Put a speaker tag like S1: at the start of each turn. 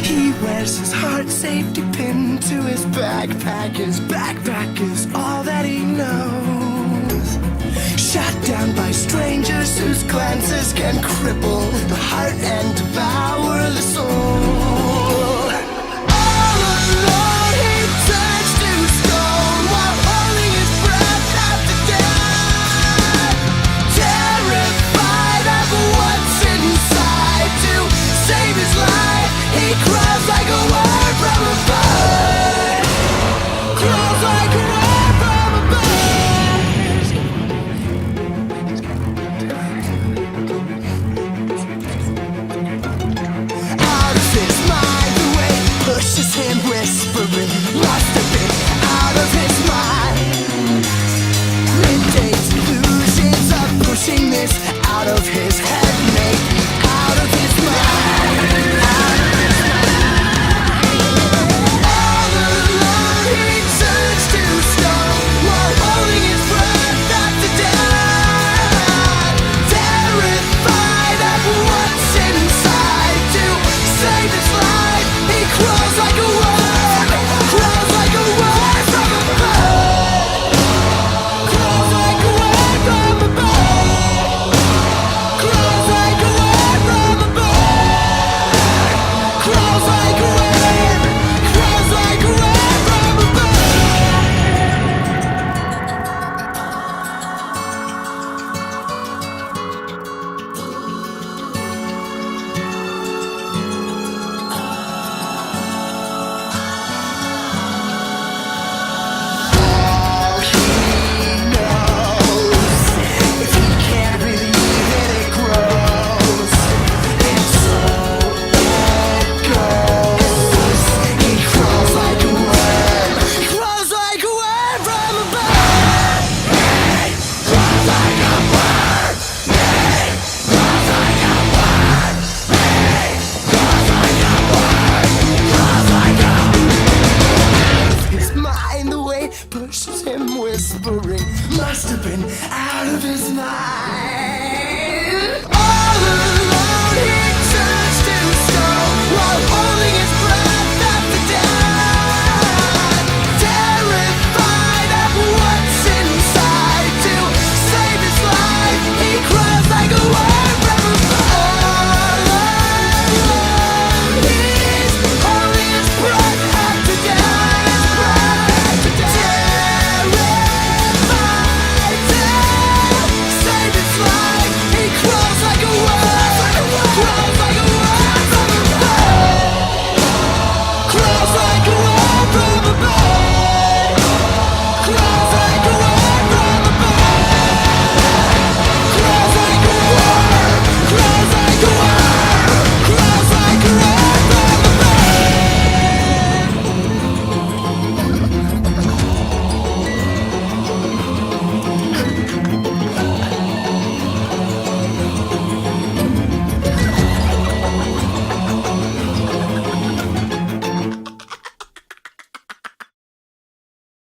S1: He wears his heart safety pin to his backpack. His backpack is all that he knows. Shot down by strangers whose glances can cripple the heart and devour the soul. All alone he turns to stone while holding his breath after death. Terrified of what's inside, to save his life he crawls like a word from a bird. Crawls like a word from a bird. Out of his mind, the weight pushes him, whispering, must have been out of his mind. Mid-days illusions are pushing this out of his head, maybe out of his mind. Out of his mind. All alone he turns to stone while holding his breath after death. Terrified of what's inside, to save his life he crawls like a word. Crawls like a word from a bird. Crawls like a word from a bird. Crawls like a word from a bird. Crawls like a word. Crawls like a word from a bird. All he knows, if he can't believe it, it grows. And so it goes. He crawls like a worm. He crawls like a worm from a bird. Crawls like a worm. Crawls like a worm. Crawls like a worm. Crawls like a his mind, the weight pushes him, whispering, must have been out of his mind.